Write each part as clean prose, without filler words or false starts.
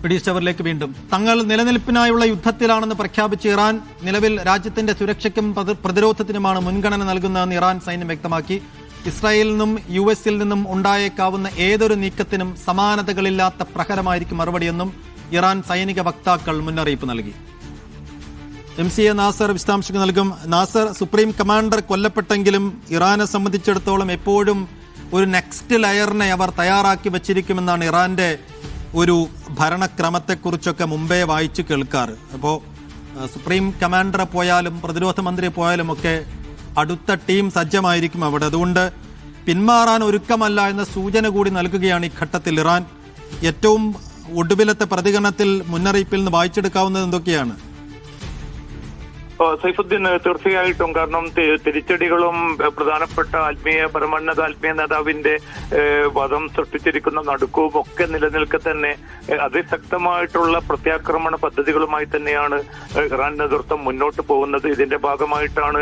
പിടിച്ചവരിലേക്ക് വീണ്ടും. തങ്ങൾ നിലനിൽപ്പിനായുള്ള യുദ്ധത്തിലാണെന്ന് പ്രഖ്യാപിച്ച ഇറാൻ നിലവിൽ രാജ്യത്തിന്റെ സുരക്ഷയ്ക്കും പ്രതിരോധത്തിനുമാണ് മുൻഗണന നൽകുന്നതെന്ന് ഇറാൻ സൈന്യം വ്യക്തമാക്കി. ഇസ്രായേലിൽ നിന്നും US-ൽ നിന്നും ഉണ്ടായേക്കാവുന്ന ഏതൊരു നീക്കത്തിനും സമാനതകളില്ലാത്ത പ്രഹരമായിരിക്കും മറുപടിയെന്നും ഇറാൻ സൈനിക വക്താക്കൾ മുന്നറിയിപ്പ് നൽകി. MCA നാസർ വിശദാംശങ്ങൾ നൽകും. നാസർ, സുപ്രീം കമാൻഡർ കൊല്ലപ്പെട്ടെങ്കിലും ഇറാനെ സംബന്ധിച്ചിടത്തോളം എപ്പോഴും ഒരു നെക്സ്റ്റ് ലെയറിനെ അവർ തയ്യാറാക്കി വച്ചിരിക്കുമെന്നാണ് ഇറാന്റെ ഒരു ഭരണക്രമത്തെക്കുറിച്ചൊക്കെ മുമ്പേ വായിച്ചു കേൾക്കാറ്. അപ്പോൾ സുപ്രീം കമാൻഡറെ പോയാലും പ്രതിരോധ മന്ത്രി പോയാലും ഒക്കെ അടുത്ത ടീം സജ്ജമായിരിക്കും അവിടെ. അതുകൊണ്ട് പിന്മാറാൻ ഒരുക്കമല്ല എന്ന സൂചന കൂടി നൽകുകയാണ് ഈ ഘട്ടത്തിൽ ഇറാൻ. ഏറ്റവും ഒടുവിലത്തെ പ്രതികരണത്തിൽ മുന്നറിയിപ്പിൽ നിന്ന് വായിച്ചെടുക്കാവുന്നത് എന്തൊക്കെയാണ്? സൈഫുദ്ദീൻ, തീർച്ചയായിട്ടും. കാരണം തിരിച്ചടികളും പ്രധാനപ്പെട്ട പരമോന്നത ആത്മീയ നേതാവിന്റെ വധം സൃഷ്ടിച്ചിരിക്കുന്ന നടുക്കവും ഒക്കെ നിലനിൽക്കെ തന്നെ അതിശക്തമായിട്ടുള്ള പ്രത്യാക്രമണ പദ്ധതികളുമായി തന്നെയാണ് ഇറാൻ നേതൃത്വം മുന്നോട്ട് പോകുന്നത്. ഇതിന്റെ ഭാഗമായിട്ടാണ്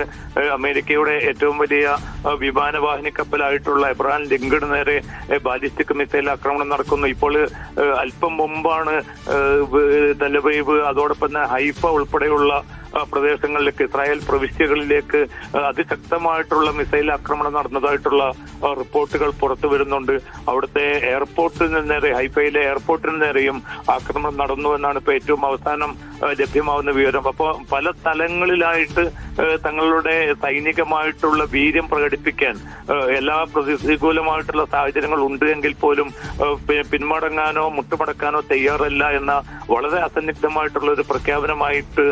അമേരിക്കയുടെ ഏറ്റവും വലിയ വിമാനവാഹിനി കപ്പലായിട്ടുള്ള എബ്രഹാം ലിങ്കണ് നേരെ ബാലിസ്റ്റിക് മിസൈൽ ആക്രമണം നടക്കുന്നു. ഇപ്പോൾ അല്പം മുമ്പാണ് തെലവീവ്, അതോടൊപ്പം തന്നെ ഹൈഫ ഉൾപ്പെടെയുള്ള പ്രദേശങ്ങളിലേക്ക്, ഇസ്രായേൽ പ്രവിശ്യകളിലേക്ക് അതിശക്തമായിട്ടുള്ള മിസൈൽ ആക്രമണം നടന്നതായിട്ടുള്ള റിപ്പോർട്ടുകൾ പുറത്തു വരുന്നുണ്ട്. അവിടുത്തെ എയർപോർട്ടിന് നേരെ, ഹൈഫയിലെ എയർപോർട്ടിന് നേരെയും ആക്രമണം നടന്നു എന്നാണ് ഇപ്പൊ ഏറ്റവും അവസാനം ലഭ്യമാവുന്ന വിവരം. അപ്പോൾ പല സ്ഥലങ്ങളിലായിട്ട് തങ്ങളുടെ സൈനികമായിട്ടുള്ള വീര്യം പ്രകടിപ്പിക്കാൻ എല്ലാ പ്രതികൂലമായിട്ടുള്ള സാഹചര്യങ്ങൾ ഉണ്ട് എങ്കിൽ പോലും പിന്മടങ്ങാനോ മുട്ടുമടക്കാനോ തയ്യാറല്ല എന്ന വളരെ അസന്നിഗ്ധമായിട്ടുള്ള ഒരു പ്രഖ്യാപനമായിട്ട്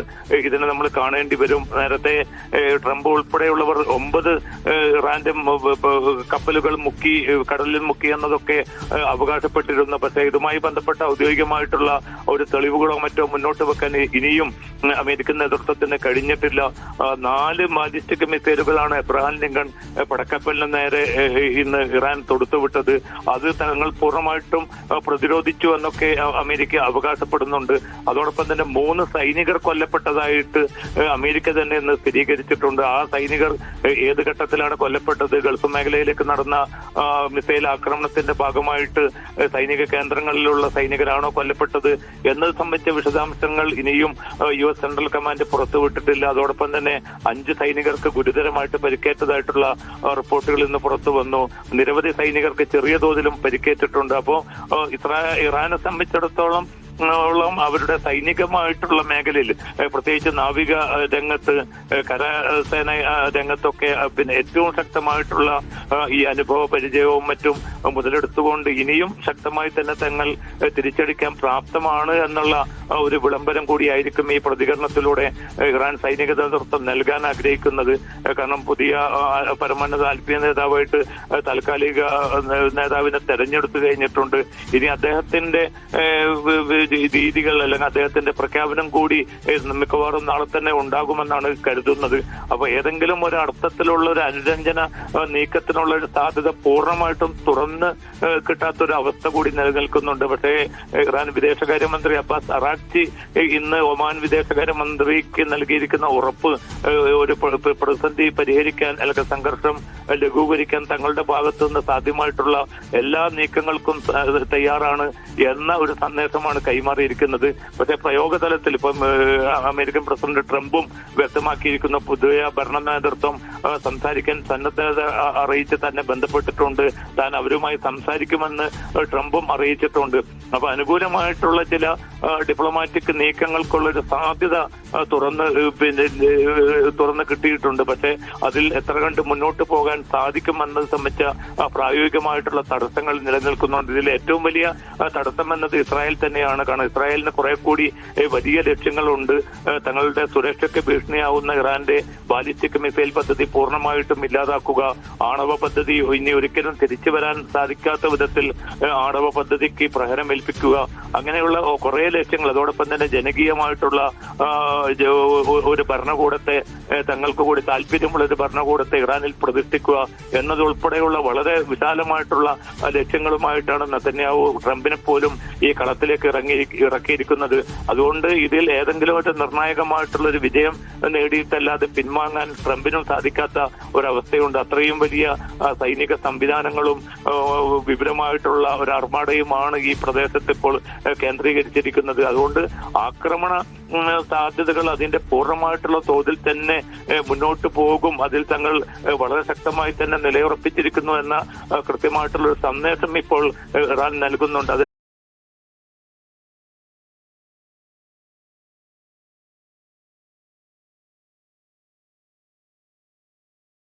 ഇതിനെ നമ്മൾ കാണേണ്ടി വരും. നേരത്തെ ട്രംപ് ഉൾപ്പെടെയുള്ളവർ 9 ഇറാന്റെ കപ്പലുകൾ മുക്കി, കടലിൽ മുക്കി എന്നതൊക്കെ അവകാശപ്പെട്ടിരുന്നു. പക്ഷേ ഇതുമായി ബന്ധപ്പെട്ട ഔദ്യോഗികമായിട്ടുള്ള ഒരു തെളിവുകളോ മറ്റോ മുന്നോട്ട് വെക്കാൻ ഇനിയും അമേരിക്കൻ നേതൃത്വത്തിന് കഴിഞ്ഞിട്ടില്ല. 4 ബാലിസ്റ്റിക് മിസൈലുകളാണ് എബ്രഹാം ലിങ്കൺ പടക്കപ്പലിന് നേരെ ഇന്ന് ഇറാൻ തൊടുത്തുവിട്ടത്. അത് തങ്ങൾ പൂർണ്ണമായിട്ടും പ്രതിരോധിച്ചു എന്നൊക്കെ അമേരിക്ക അവകാശപ്പെടുന്നുണ്ട്. അതോടൊപ്പം തന്നെ 3 സൈനികർ കൊല്ലപ്പെട്ടതായിട്ട് അമേരിക്ക തന്നെ ഇന്ന് സ്ഥിരീകരിച്ചിട്ടുണ്ട്. ആ സൈനികർ ഏത് ഘട്ടത്തിലാണ് കൊല്ലപ്പെട്ടത്, ഗൾഫ് മേഖലയിലേക്ക് നടന്ന മിസൈൽ ആക്രമണത്തിന്റെ ഭാഗമായിട്ട് സൈനിക കേന്ദ്രങ്ങളിലുള്ള സൈനികരാണോ കൊല്ലപ്പെട്ടത് എന്നത് സംബന്ധിച്ച വിശദാംശങ്ങൾ ഇനിയും US സെൻട്രൽ കമാൻഡ് പുറത്തുവിട്ടിട്ടില്ല. അതോടൊപ്പം തന്നെ 5 സൈനികർക്ക് ഗുരുതരമായിട്ട് പരിക്കേറ്റതായിട്ടുള്ള റിപ്പോർട്ടുകൾ ഇന്ന് പുറത്തു വന്നു. നിരവധി സൈനികർക്ക് ചെറിയ തോതിലും പരിക്കേറ്റിട്ടുണ്ട്. അപ്പോൾ ഇറാനെ സംബന്ധിച്ചിടത്തോളം അവരുടെ സൈനികമായിട്ടുള്ള മേഖലയിൽ, പ്രത്യേകിച്ച് നാവിക രംഗത്ത്, കരസേന രംഗത്തൊക്കെ പിന്നെ ഏറ്റവും ശക്തമായിട്ടുള്ള ഈ അനുഭവ പരിചയവും മറ്റും മുതലെടുത്തുകൊണ്ട് ഇനിയും ശക്തമായി തന്നെ തങ്ങൾ തിരിച്ചടിക്കാൻ പ്രാപ്തമാണ് എന്നുള്ള ഒരു വിളംബരം കൂടിയായിരിക്കും ഈ പ്രതികരണത്തിലൂടെ ഇറാൻ സൈനിക നേതൃത്വം നൽകാൻ ആഗ്രഹിക്കുന്നത്. കാരണം പുതിയ പരമോന്നത ആത്മീയ നേതാവായിട്ട് താൽക്കാലിക നേതാവിനെ തെരഞ്ഞെടുത്തു കഴിഞ്ഞിട്ടുണ്ട്. ഇനി അദ്ദേഹത്തിന്റെ രീതികൾ അല്ലെങ്കിൽ അദ്ദേഹത്തിന്റെ പ്രഖ്യാപനം കൂടി മിക്കവാറും നാളെ തന്നെ ഉണ്ടാകുമെന്നാണ് കരുതുന്നത്. അപ്പൊ ഏതെങ്കിലും ഒരു അർത്ഥത്തിലുള്ള ഒരു അനുരഞ്ജന നീക്കത്തിനുള്ള ഒരു സാധ്യത പൂർണ്ണമായിട്ടും തുറന്ന് കിട്ടാത്തൊരു അവസ്ഥ കൂടി നിലനിൽക്കുന്നുണ്ട്. പക്ഷേ ഇറാൻ വിദേശകാര്യമന്ത്രി അബ്ബാസ് അറാഖ്ചി ഇന്ന് ഒമാൻ വിദേശകാര്യമന്ത്രിക്ക് നൽകിയിരിക്കുന്ന ഉറപ്പ് ഒരു പ്രതിസന്ധി പരിഹരിക്കാൻ അല്ലെങ്കിൽ സംഘർഷം ലഘൂകരിക്കാൻ തങ്ങളുടെ ഭാഗത്തു നിന്ന് സാധ്യമായിട്ടുള്ള എല്ലാ നീക്കങ്ങൾക്കും തയ്യാറാണ് എന്ന ഒരു സന്ദേശമാണ് കൈമാറിയിരിക്കുന്നത്. പക്ഷേ പ്രയോഗതലത്തിൽ ഇപ്പം അമേരിക്കൻ പ്രസിഡന്റ് ട്രംപും വ്യക്തമാക്കിയിരിക്കുന്ന പുതിയ ഭരണ നേതൃത്വം സംസാരിക്കാൻ സന്നദ്ധത അറിയിച്ച് തന്നെ ബന്ധപ്പെട്ടിട്ടുണ്ട്. താൻ അവരുമായി സംസാരിക്കുമെന്ന് ട്രംപും അറിയിച്ചിട്ടുണ്ട്. അപ്പൊ അനുകൂലമായിട്ടുള്ള ചില ഡിപ്ലോമാറ്റിക് നീക്കങ്ങൾക്കുള്ളൊരു സാധ്യത തുറന്ന് കിട്ടിയിട്ടുണ്ട്. പക്ഷേ അതിൽ എത്ര കണ്ട് മുന്നോട്ട് പോകാൻ സാധിക്കുമെന്നത് സംബന്ധിച്ച പ്രായോഗികമായിട്ടുള്ള തടസ്സങ്ങൾ നിലനിൽക്കുന്നുണ്ട്. ഇതിൽ ഏറ്റവും വലിയ തടസ്സം എന്നത് ഇസ്രായേൽ തന്നെയാണ്. കാരണം ഇസ്രായേലിന് കുറെ കൂടി വലിയ ലക്ഷ്യങ്ങളുണ്ട്. തങ്ങളുടെ സുരക്ഷയ്ക്ക് ഭീഷണിയാവുന്ന ഇറാന്റെ ബാലിസ്റ്റിക് മിസൈൽ പദ്ധതി പൂർണ്ണമായിട്ടും ഇല്ലാതാക്കുക, ആണവ പദ്ധതി ഇനി ഒരിക്കലും തിരിച്ചു വരാൻ സാധിക്കാത്ത വിധത്തിൽ ആണവ പദ്ധതിക്ക് പ്രഹരമേൽപ്പിക്കുക, അങ്ങനെയുള്ള കുറെ ലക്ഷ്യങ്ങൾ. അതോടൊപ്പം തന്നെ ജനകീയമായിട്ടുള്ള ഒരു ഭരണകൂടത്തെ, തങ്ങൾക്ക് കൂടി താല്പര്യമുള്ള ഒരു ഭരണകൂടത്തെ ഇറാനിൽ പ്രതിഷ്ഠിക്കുക എന്നതുൾപ്പെടെയുള്ള വളരെ വിശാലമായിട്ടുള്ള ലക്ഷ്യങ്ങളുമായിട്ടാണ് നെതന്യാഹു ട്രംപിനെ പോലും ഈ കളത്തിലേക്ക് ഇറക്കിയിരിക്കുന്നത്. അതുകൊണ്ട് ഇതിൽ ഏതെങ്കിലും ഒരു നിർണായകമായിട്ടുള്ള ഒരു വിജയം നേടിയിട്ടല്ലാതെ പിൻവാങ്ങാൻ ട്രംപിനും സാധിക്കാത്ത ഒരവസ്ഥയുണ്ട്. അത്രയും വലിയ സൈനിക സംവിധാനങ്ങളും വിപുലമായിട്ടുള്ള ഒരു അർമാഡയുമാണ് ഈ പ്രദേശത്ത് ഇപ്പോൾ കേന്ദ്രീകരിച്ചിരിക്കുന്നത്. അതുകൊണ്ട് ആക്രമണ സാധ്യതകൾ അതിന്റെ പൂർണ്ണമായിട്ടുള്ള തോതിൽ തന്നെ മുന്നോട്ട് പോകും. അതിൽ തങ്ങൾ വളരെ ശക്തമായി തന്നെ നിലയുറപ്പിച്ചിരിക്കുന്നു എന്ന കൃത്യമായിട്ടുള്ള ഒരു സന്ദേശം ഇപ്പോൾ ഇറാൻ നൽകുന്നുണ്ട്.